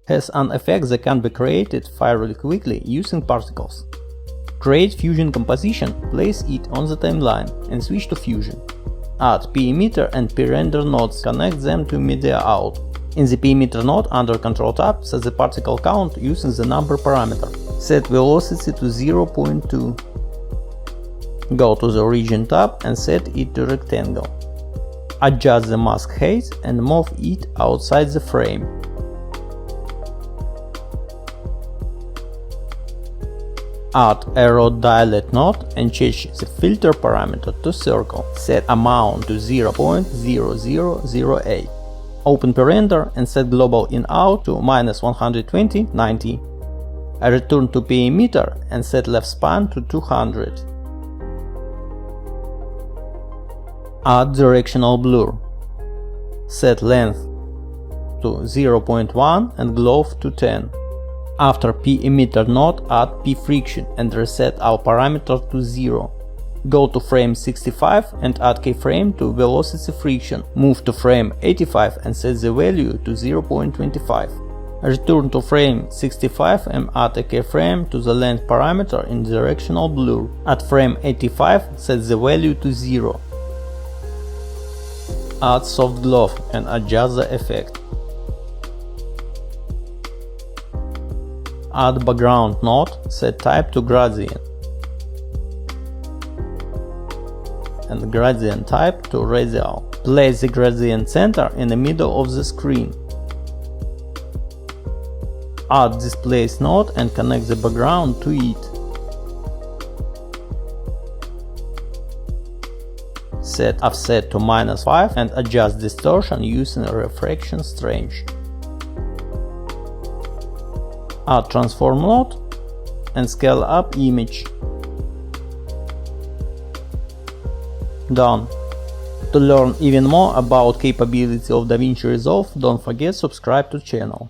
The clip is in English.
has an effect that can be created fairly quickly using particles. Create Fusion composition, place it on the timeline and switch to Fusion. Add pEmitter and pRender nodes, connect them to media out. In the pEmitter node under Control tab, set the particle count using the number parameter. Set velocity to 0.2. Go to the Origin tab and set it to rectangle. Adjust the mask height and move it outside the frame. Add a rod dilate node and change the filter parameter to circle. Set amount to 0.0008. Open pRender and set global in-out to -120, 90. Return to pEmitter and set left span to 200. Add directional blur. Set length to 0.1 and glow to 10. After pEmitter node, add pFriction and reset all parameters to 0. Go to frame 65 and add keyframe to velocity friction. Move to frame 85 and set the value to 0.25. Return to frame 65 and add a keyframe to the length parameter in directional blur. At frame 85, set the value to 0. Add soft glow and adjust the effect. Add background node, set type to gradient and gradient type to radial. Place the gradient center in the middle of the screen. Add displace node and connect the background to it. Set offset to -5 and adjust distortion using a refraction strange. Add transform node and scale up image. Done. To learn even more about capability of DaVinci Resolve, don't forget subscribe to channel.